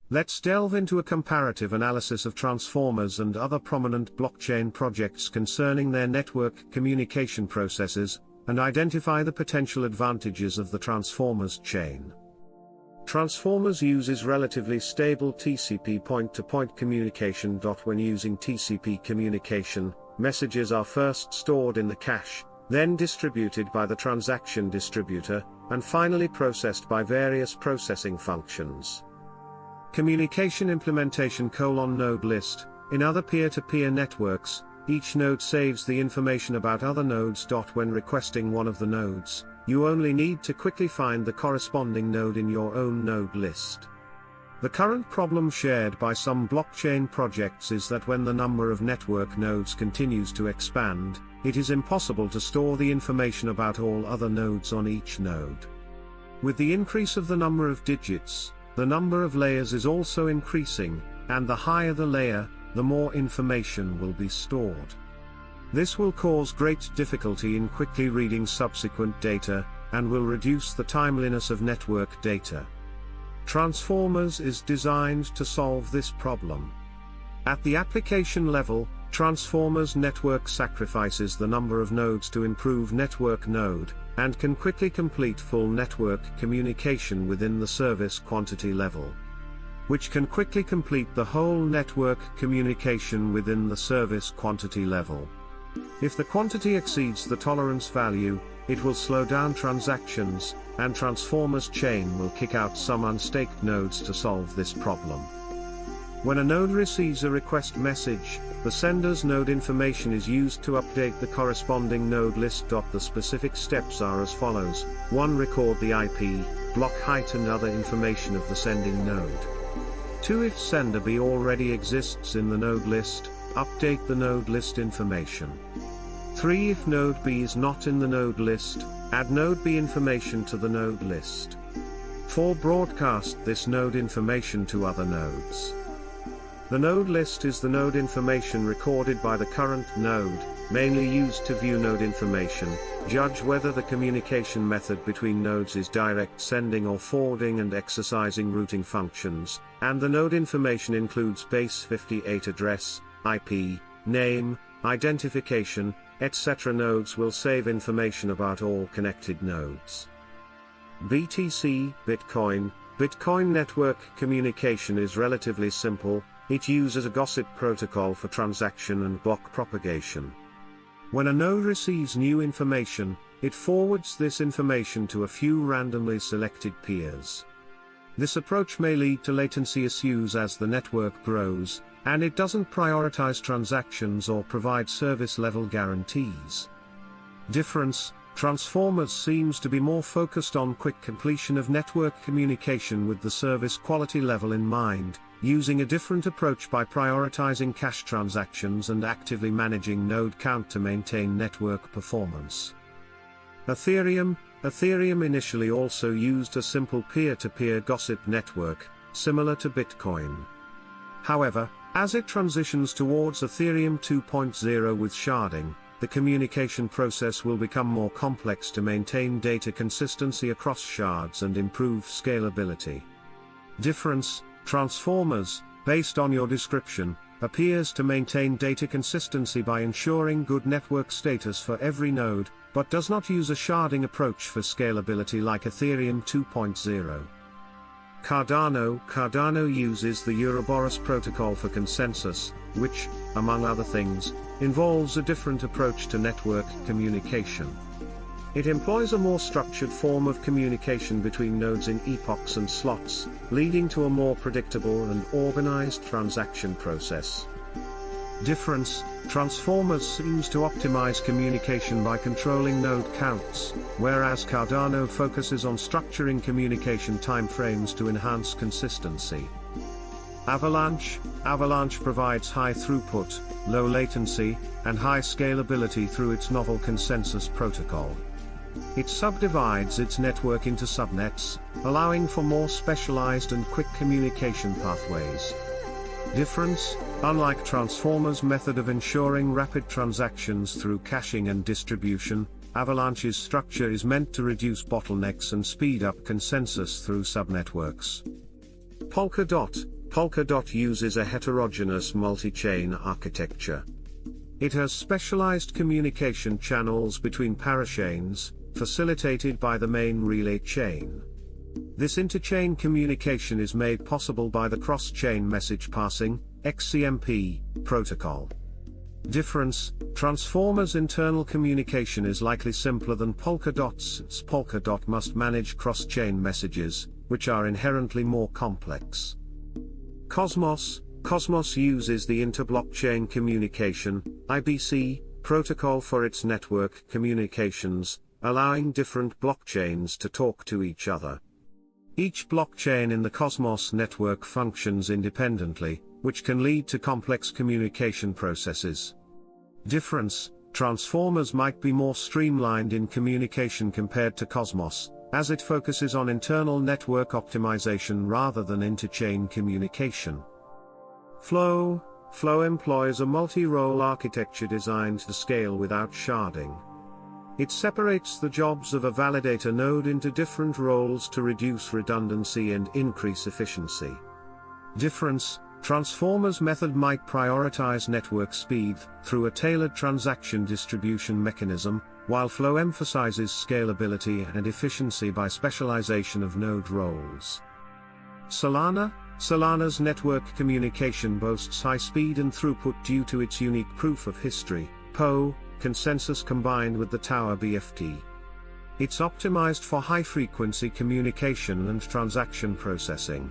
Let's delve into a comparative analysis of transformers and other prominent blockchain projects concerning their network communication processes, and identify the potential advantages of the transformers chain. Transformers uses relatively stable TCP point-to-point communication. When using TCP communication, messages are first stored in the cache, then distributed by the transaction distributor, and finally processed by various processing functions. Communication implementation: node list. In other peer-to-peer networks, each node saves the information about other nodes. When requesting one of the nodes, you only need to quickly find the corresponding node in your own node list. The current problem shared by some blockchain projects is that when the number of network nodes continues to expand, it is impossible to store the information about all other nodes on each node. With the increase of the number of digits, the number of layers is also increasing, and the higher the layer, the more information will be stored. This will cause great difficulty in quickly reading subsequent data, and will reduce the timeliness of network data. Transformers is designed to solve this problem. At the application level, Transformers network sacrifices the number of nodes to improve network node, and can quickly complete full network communication within the service quantity level, which can quickly complete the whole network communication within the service quantity level. If the quantity exceeds the tolerance value, it will slow down transactions, and Transformers chain will kick out some unstaked nodes to solve this problem. When a node receives a request message, the sender's node information is used to update the corresponding node list. The specific steps are as follows: 1. Record the IP, block height and other information of the sending node. 2. If sender B already exists in the node list, update the node list information. 3. If node B is not in the node list, add node B information to the node list. 4. Broadcast this node information to other nodes. The node list is the node information recorded by the current node, mainly used to view node information, judge whether the communication method between nodes is direct sending or forwarding, and exercising routing functions, and the node information includes base 58 address, IP, name, identification, etc. Nodes will save information about all connected nodes. BTC, Bitcoin. Bitcoin network communication is relatively simple. It uses a gossip protocol for transaction and block propagation. When a node receives new information, it forwards this information to a few randomly selected peers. This approach may lead to latency issues as the network grows, and it doesn't prioritize transactions or provide service-level guarantees. Difference: Transformers seems to be more focused on quick completion of network communication with the service quality level in mind, using a different approach by prioritizing cache transactions and actively managing node count to maintain network performance. Ethereum initially also used a simple peer-to-peer gossip network, similar to Bitcoin. However, as it transitions towards Ethereum 2.0 with sharding, the communication process will become more complex to maintain data consistency across shards and improve scalability. Difference: Transformers, based on your description, appears to maintain data consistency by ensuring good network status for every node, but does not use a sharding approach for scalability like Ethereum 2.0. Cardano uses the Ouroboros protocol for consensus, which, among other things, involves a different approach to network communication. It employs a more structured form of communication between nodes in epochs and slots, leading to a more predictable and organized transaction process. Difference: Transformers seems to optimize communication by controlling node counts, whereas Cardano focuses on structuring communication timeframes to enhance consistency. Avalanche provides high throughput, low latency, and high scalability through its novel consensus protocol. It subdivides its network into subnets, allowing for more specialized and quick communication pathways. Difference: Unlike Transformers' method of ensuring rapid transactions through caching and distribution, Avalanche's structure is meant to reduce bottlenecks and speed up consensus through subnetworks. Polkadot uses a heterogeneous multi-chain architecture. It has specialized communication channels between parachains, facilitated by the main relay chain. This interchain communication is made possible by the cross-chain message passing (XCMP) protocol. Difference: Transformer's internal communication is likely simpler than Polkadot's, since Polkadot must manage cross-chain messages, which are inherently more complex. Cosmos uses the inter-blockchain communication (IBC) protocol for its network communications, allowing different blockchains to talk to each other. Each blockchain in the Cosmos network functions independently, which can lead to complex communication processes. Difference: Transformers might be more streamlined in communication compared to Cosmos, as it focuses on internal network optimization rather than interchain communication. Flow employs a multi-role architecture designed to scale without sharding. It separates the jobs of a validator node into different roles to reduce redundancy and increase efficiency. Difference: Transformer's method might prioritize network speed through a tailored transaction distribution mechanism, while Flow emphasizes scalability and efficiency by specialization of node roles. Solana's network communication boasts high speed and throughput due to its unique proof of history (POH) consensus combined with the Tower BFT. It's optimized for high-frequency communication and transaction processing.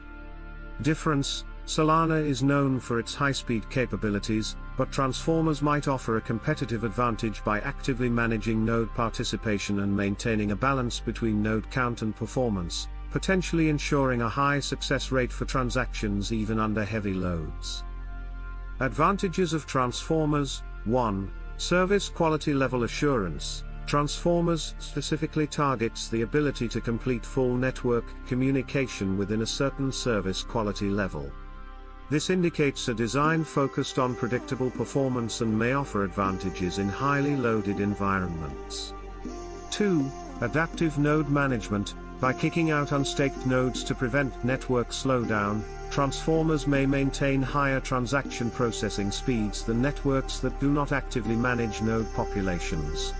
Difference: Solana is known for its high-speed capabilities, but Transformers might offer a competitive advantage by actively managing node participation and maintaining a balance between node count and performance, potentially ensuring a high success rate for transactions even under heavy loads. Advantages of Transformers: 1. Service quality level assurance. Transformers specifically targets the ability to complete full network communication within a certain service quality level. This indicates a design focused on predictable performance and may offer advantages in highly loaded environments. 2. Adaptive node management. By kicking out unstaked nodes to prevent network slowdown, Transformers may maintain higher transaction processing speeds than networks that do not actively manage node populations.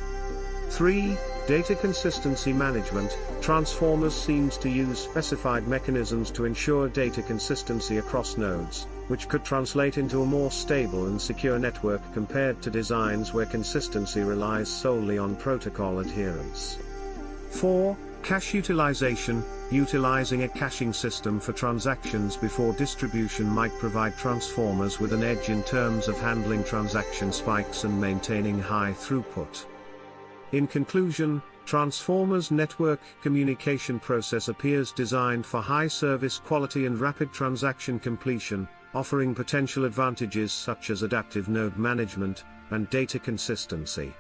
3. Data consistency management. Transformers seems to use specified mechanisms to ensure data consistency across nodes, which could translate into a more stable and secure network compared to designs where consistency relies solely on protocol adherence. 4. Cache utilization. Utilizing a caching system for transactions before distribution might provide Transformers with an edge in terms of handling transaction spikes and maintaining high throughput. In conclusion, Transformers' network communication process appears designed for high service quality and rapid transaction completion, offering potential advantages such as adaptive node management and data consistency.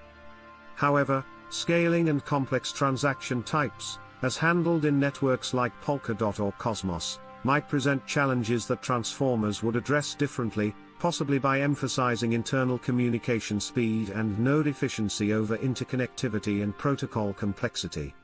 However, scaling and complex transaction types, as handled in networks like Polkadot or Cosmos, might present challenges that Transformers would address differently, possibly by emphasizing internal communication speed and node efficiency over interconnectivity and protocol complexity.